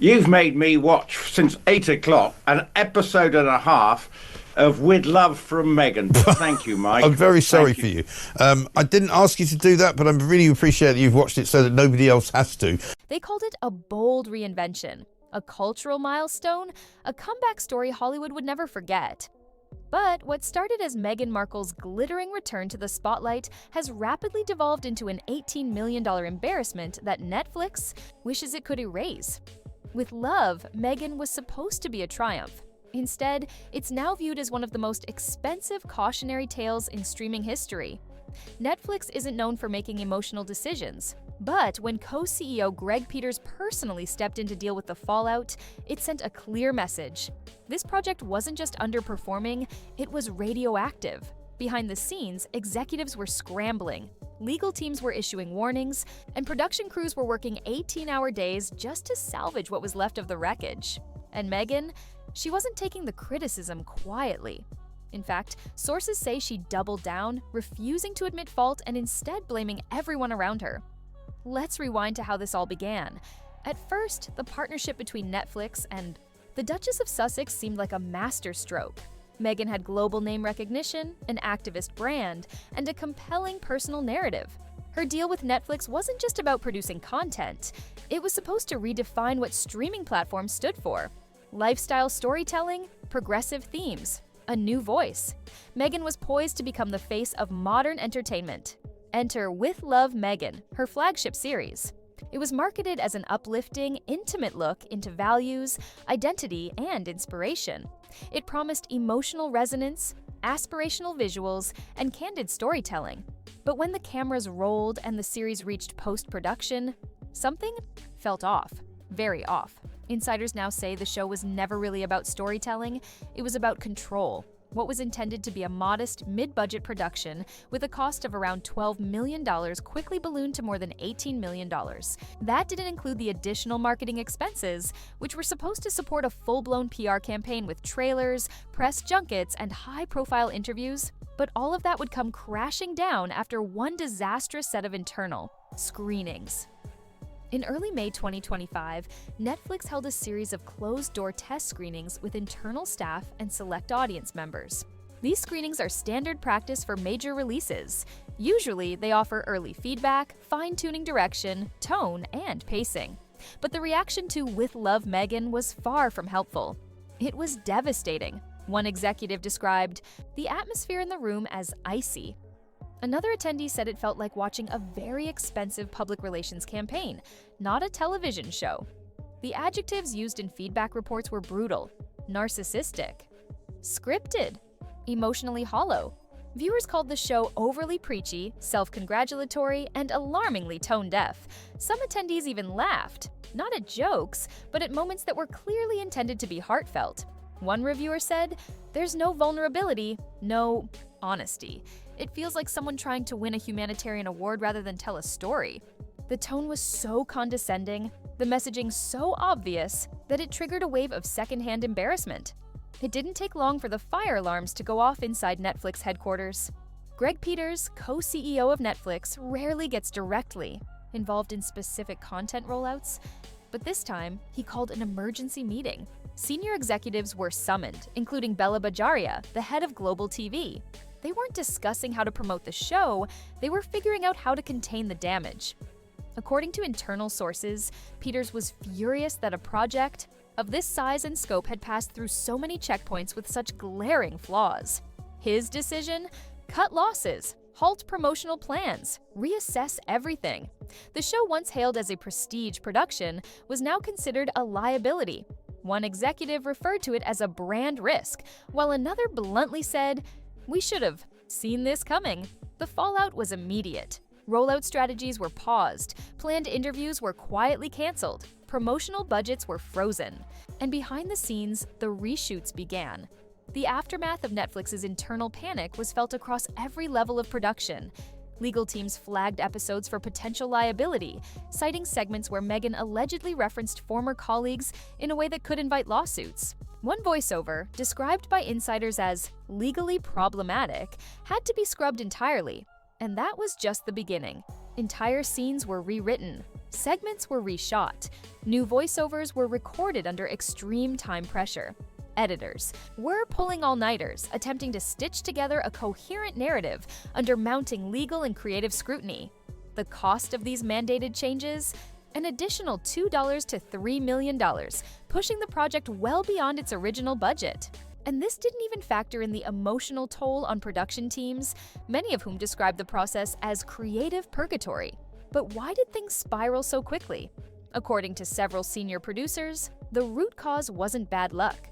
You've made me watch since 8 o'clock an episode and a half of With Love from Meghan. Thank you, Mike. I'm very sorry for you. I didn't ask you to do that, but I really appreciate that you've watched it so that nobody else has to. They called it a bold reinvention, a cultural milestone, a comeback story Hollywood would never forget. But what started as Meghan Markle's glittering return to the spotlight has rapidly devolved into an $18 million embarrassment that Netflix wishes it could erase. With Love, Meghan was supposed to be a triumph. Instead, it's now viewed as one of the most expensive cautionary tales in streaming history. Netflix isn't known for making emotional decisions, but when co-CEO Greg Peters personally stepped in to deal with the fallout, it sent a clear message. This project wasn't just underperforming, it was radioactive. Behind the scenes, executives were scrambling, legal teams were issuing warnings, and production crews were working 18-hour days just to salvage what was left of the wreckage. And Meghan, she wasn't taking the criticism quietly. In fact, sources say she doubled down, refusing to admit fault and instead blaming everyone around her. Let's rewind to how this all began. At first, the partnership between Netflix and the Duchess of Sussex seemed like a masterstroke. Meghan had global name recognition, an activist brand, and a compelling personal narrative. Her deal with Netflix wasn't just about producing content. It was supposed to redefine what streaming platforms stood for. Lifestyle storytelling, progressive themes, a new voice. Meghan was poised to become the face of modern entertainment. Enter With Love Meghan, her flagship series. It was marketed as an uplifting, intimate look into values, identity, and inspiration. It promised emotional resonance, aspirational visuals, and candid storytelling. But when the cameras rolled and the series reached post-production, something felt off, very off. Insiders now say the show was never really about storytelling, it was about control. What was intended to be a modest, mid-budget production with a cost of around $12 million quickly ballooned to more than $18 million. That didn't include the additional marketing expenses, which were supposed to support a full-blown PR campaign with trailers, press junkets, and high-profile interviews. But all of that would come crashing down after one disastrous set of internal screenings. In early May 2025, Netflix held a series of closed-door test screenings with internal staff and select audience members. These screenings are standard practice for major releases. Usually, they offer early feedback, fine-tuning direction, tone, and pacing. But the reaction to With Love Meghan was far from helpful. It was devastating. One executive described the atmosphere in the room as icy. Another attendee said it felt like watching a very expensive public relations campaign, not a television show. The adjectives used in feedback reports were brutal, narcissistic, scripted, emotionally hollow. Viewers called the show overly preachy, self-congratulatory, and alarmingly tone-deaf. Some attendees even laughed, not at jokes, but at moments that were clearly intended to be heartfelt. One reviewer said, "There's no vulnerability, no honesty. It feels like someone trying to win a humanitarian award rather than tell a story." The tone was so condescending, the messaging so obvious, that it triggered a wave of secondhand embarrassment. It didn't take long for the fire alarms to go off inside Netflix headquarters. Greg Peters, co-CEO of Netflix, rarely gets directly involved in specific content rollouts, but this time, he called an emergency meeting. Senior executives were summoned, including Bella Bajaria, the head of Global TV. They weren't discussing how to promote the show, they were figuring out how to contain the damage. According to internal sources, Peters was furious that a project of this size and scope had passed through so many checkpoints with such glaring flaws. His decision? Cut losses, halt promotional plans, reassess everything. The show, once hailed as a prestige production, was now considered a liability. One executive referred to it as a brand risk, while another bluntly said, "We should have seen this coming." The fallout was immediate. Rollout strategies were paused, planned interviews were quietly canceled, promotional budgets were frozen, and behind the scenes, the reshoots began. The aftermath of Netflix's internal panic was felt across every level of production. Legal teams flagged episodes for potential liability, citing segments where Meghan allegedly referenced former colleagues in a way that could invite lawsuits. One voiceover, described by insiders as legally problematic, had to be scrubbed entirely. And that was just the beginning. Entire scenes were rewritten. Segments were reshot. New voiceovers were recorded under extreme time pressure. Editors were pulling all-nighters, attempting to stitch together a coherent narrative under mounting legal and creative scrutiny. The cost of these mandated changes? An additional $2 to $3 million, pushing the project well beyond its original budget. And this didn't even factor in the emotional toll on production teams, many of whom described the process as creative purgatory. But why did things spiral so quickly? According to several senior producers, the root cause wasn't bad luck.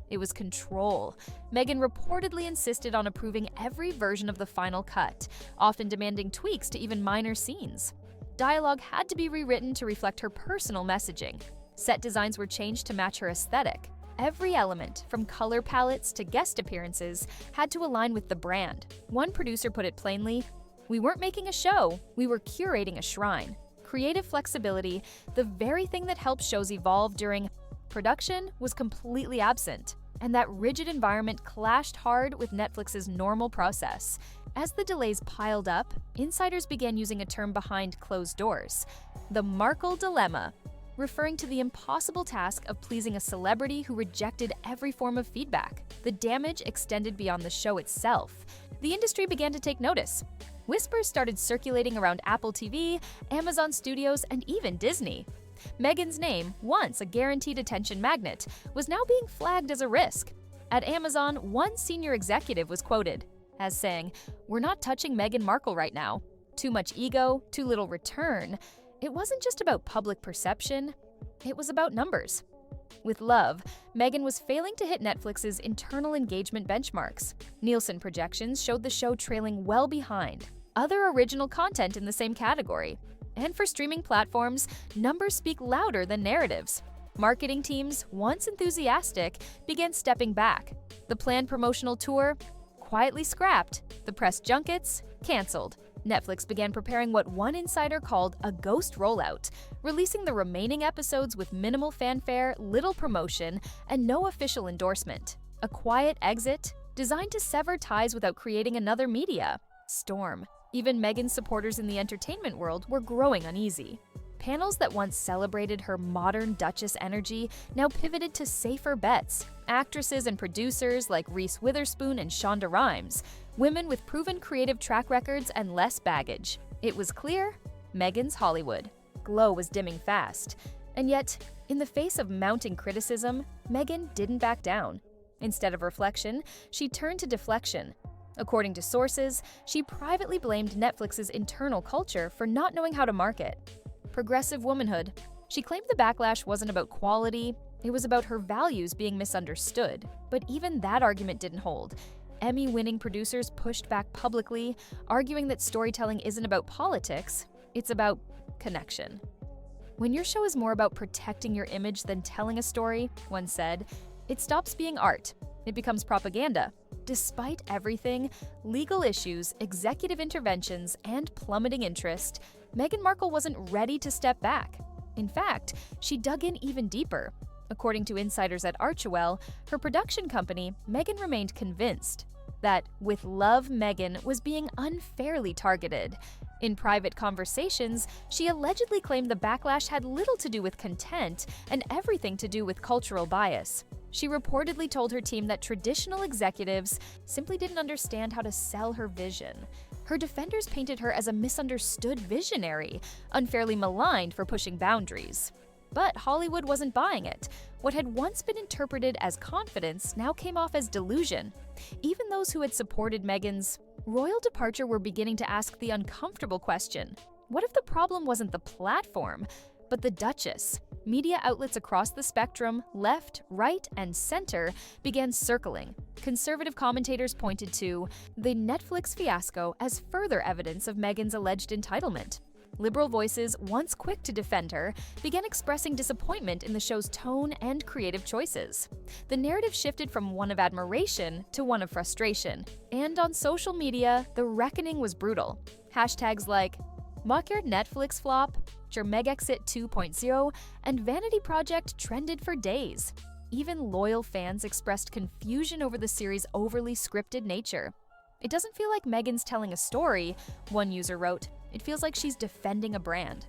It was control. Meghan reportedly insisted on approving every version of the final cut, often demanding tweaks to even minor scenes. Dialogue had to be rewritten to reflect her personal messaging. Set designs were changed to match her aesthetic. Every element, from color palettes to guest appearances, had to align with the brand. One producer put it plainly, "We weren't making a show, we were curating a shrine." Creative flexibility, the very thing that helps shows evolve during production, was completely absent. And that rigid environment clashed hard with Netflix's normal process. As the delays piled up, insiders began using a term behind closed doors, the Markle dilemma, referring to the impossible task of pleasing a celebrity who rejected every form of feedback. The damage extended beyond the show itself. The industry began to take notice. Whispers started circulating around Apple TV, Amazon Studios, and even Disney. Meghan's name, once a guaranteed attention magnet, was now being flagged as a risk. At Amazon, one senior executive was quoted as saying, "We're not touching Meghan Markle right now. Too much ego, too little return." It wasn't just about public perception, it was about numbers. With Love, Meghan was failing to hit Netflix's internal engagement benchmarks. Nielsen projections showed the show trailing well behind other original content in the same category. And for streaming platforms, numbers speak louder than narratives. Marketing teams, once enthusiastic, began stepping back. The planned promotional tour? Quietly scrapped. The press junkets? Cancelled. Netflix began preparing what one insider called a ghost rollout, releasing the remaining episodes with minimal fanfare, little promotion, and no official endorsement. A quiet exit, designed to sever ties without creating another media storm. Even Meghan's supporters in the entertainment world were growing uneasy. Panels that once celebrated her modern Duchess energy now pivoted to safer bets. Actresses and producers like Reese Witherspoon and Shonda Rhimes, women with proven creative track records and less baggage. It was clear, Meghan's Hollywood. Glow was dimming fast. And yet, in the face of mounting criticism, Meghan didn't back down. Instead of reflection, she turned to deflection. According to sources, she privately blamed Netflix's internal culture for not knowing how to market. Progressive womanhood. She claimed the backlash wasn't about quality, it was about her values being misunderstood. But even that argument didn't hold. Emmy-winning producers pushed back publicly, arguing that storytelling isn't about politics, it's about connection. When your show is more about protecting your image than telling a story, one said, it stops being art. It becomes propaganda. Despite everything, legal issues, executive interventions, and plummeting interest, Meghan Markle wasn't ready to step back. In fact, she dug in even deeper. According to insiders at Archewell, her production company, Meghan remained convinced that With Love, Meghan was being unfairly targeted. In private conversations, she allegedly claimed the backlash had little to do with content and everything to do with cultural bias. She reportedly told her team that traditional executives simply didn't understand how to sell her vision. Her defenders painted her as a misunderstood visionary, unfairly maligned for pushing boundaries. But Hollywood wasn't buying it. What had once been interpreted as confidence now came off as delusion. Even those who had supported Meghan's royal departure were beginning to ask the uncomfortable question: what if the problem wasn't the platform, but the Duchess? Media outlets across the spectrum, left, right, and center, began circling. Conservative commentators pointed to the Netflix fiasco as further evidence of Meghan's alleged entitlement. Liberal voices, once quick to defend her, began expressing disappointment in the show's tone and creative choices. The narrative shifted from one of admiration to one of frustration. And on social media, the reckoning was brutal. Hashtags like "Mock Your Netflix Flop," "Your Megexit 2.0," and "Vanity Project" trended for days. Even loyal fans expressed confusion over the series' overly scripted nature. "It doesn't feel like Meghan's telling a story," one user wrote. "It feels like she's defending a brand."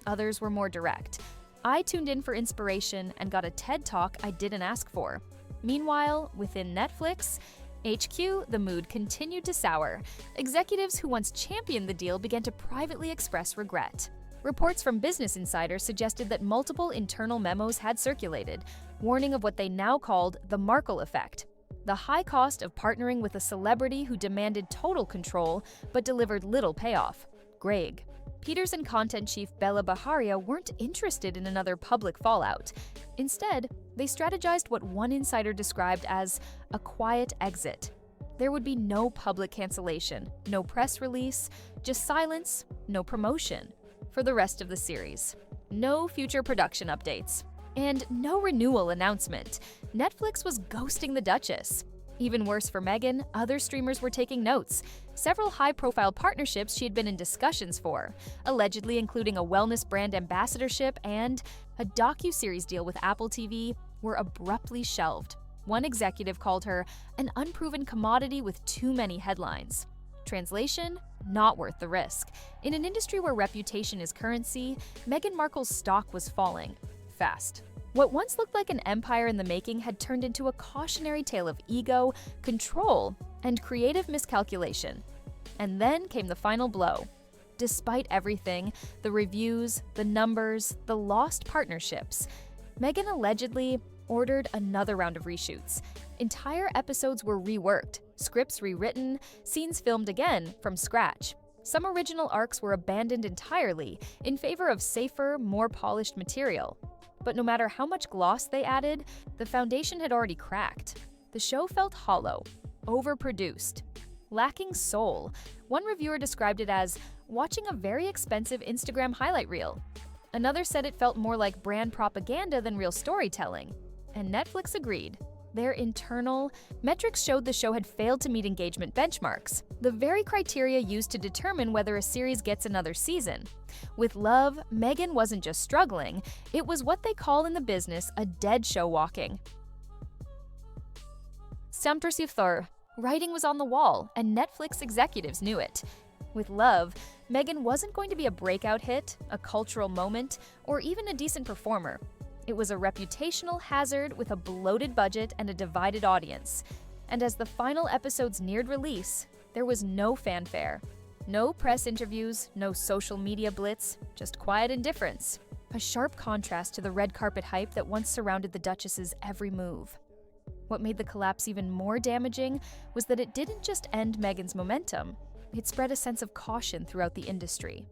Others were more direct. I tuned in for inspiration and got a TED Talk I didn't ask for. Meanwhile, within Netflix HQ, the mood continued to sour. Executives who once championed the deal began to privately express regret. Reports from Business Insider suggested that multiple internal memos had circulated, warning of what they now called the Markle effect, the high cost of partnering with a celebrity who demanded total control but delivered little payoff. Greg. Peters and content chief Bella Baharia weren't interested in another public fallout. Instead, they strategized what one insider described as a quiet exit. There would be no public cancellation, no press release, just silence, no promotion for the rest of the series. No future production updates, and no renewal announcement. Netflix was ghosting the Duchess. Even worse for Meghan, other streamers were taking notes. Several high-profile partnerships she had been in discussions for, allegedly including a wellness brand ambassadorship and a docu-series deal with Apple TV, were abruptly shelved. One executive called her an unproven commodity with too many headlines. Translation: not worth the risk. In an industry where reputation is currency, Meghan Markle's stock was falling fast. What once looked like an empire in the making had turned into a cautionary tale of ego, control, and creative miscalculation. And then came the final blow. Despite everything, the reviews, the numbers, the lost partnerships, Meghan allegedly ordered another round of reshoots. Entire episodes were reworked, scripts rewritten, scenes filmed again from scratch. Some original arcs were abandoned entirely in favor of safer, more polished material. But no matter how much gloss they added, the foundation had already cracked. The show felt hollow, overproduced, lacking soul. One reviewer described it as watching a very expensive Instagram highlight reel. Another said it felt more like brand propaganda than real storytelling. And Netflix agreed. Their internal metrics showed the show had failed to meet engagement benchmarks, the very criteria used to determine whether a series gets another season. With Love, Meghan wasn't just struggling, it was what they call in the business a dead show walking. Writing was on the wall, and Netflix executives knew it. With Love, Meghan wasn't going to be a breakout hit, a cultural moment, or even a decent performer. It was a reputational hazard with a bloated budget and a divided audience. And as the final episodes neared release, there was no fanfare. No press interviews, no social media blitz, just quiet indifference. A sharp contrast to the red carpet hype that once surrounded the Duchess's every move. What made the collapse even more damaging was that it didn't just end Meghan's momentum, it spread a sense of caution throughout the industry.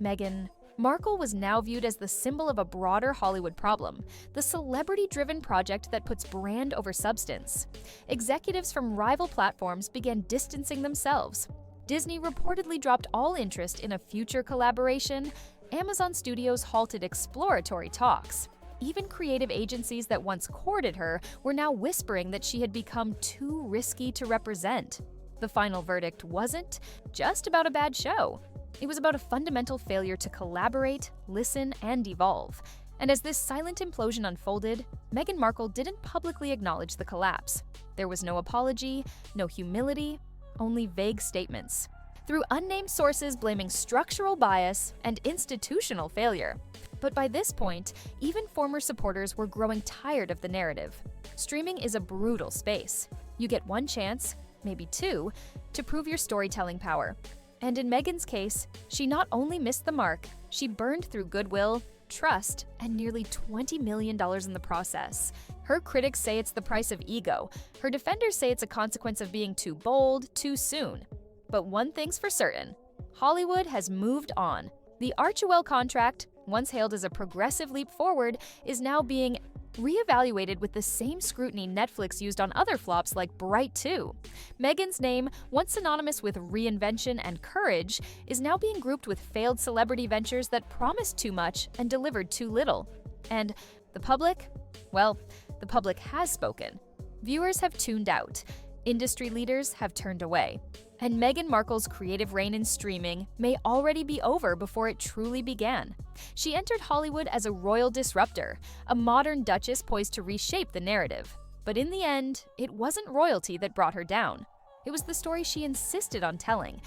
Meghan Markle was now viewed as the symbol of a broader Hollywood problem, the celebrity-driven project that puts brand over substance. Executives from rival platforms began distancing themselves. Disney reportedly dropped all interest in a future collaboration. Amazon Studios halted exploratory talks. Even creative agencies that once courted her were now whispering that she had become too risky to represent. The final verdict wasn't just about a bad show. It was about a fundamental failure to collaborate, listen, and evolve. And as this silent implosion unfolded, Meghan Markle didn't publicly acknowledge the collapse. There was no apology, no humility, only vague statements. Through unnamed sources blaming structural bias and institutional failure. But by this point, even former supporters were growing tired of the narrative. Streaming is a brutal space. You get one chance, maybe two, to prove your storytelling power. And in Meghan's case, she not only missed the mark, she burned through goodwill, trust, and nearly $20 million in the process. Her critics say it's the price of ego. Her defenders say it's a consequence of being too bold, too soon. But one thing's for certain, Hollywood has moved on. The Archewell contract, once hailed as a progressive leap forward, is now being reevaluated with the same scrutiny Netflix used on other flops like Bright 2. Meghan's name, once synonymous with reinvention and courage, is now being grouped with failed celebrity ventures that promised too much and delivered too little. And the public? Well, the public has spoken. Viewers have tuned out. Industry leaders have turned away. And Meghan Markle's creative reign in streaming may already be over before it truly began. She entered Hollywood as a royal disruptor, a modern duchess poised to reshape the narrative. But in the end, it wasn't royalty that brought her down. It was the story she insisted on telling,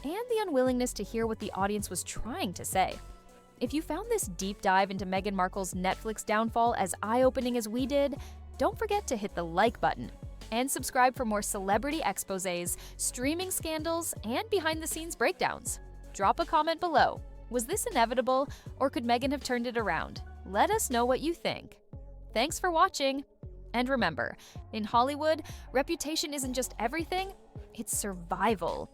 and the unwillingness to hear what the audience was trying to say. If you found this deep dive into Meghan Markle's Netflix downfall as eye-opening as we did, don't forget to hit the like button and subscribe for more celebrity exposés, streaming scandals, and behind-the-scenes breakdowns. Drop a comment below. Was this inevitable, or could Meghan have turned it around? Let us know what you think. Thanks for watching. And remember, in Hollywood, reputation isn't just everything, it's survival.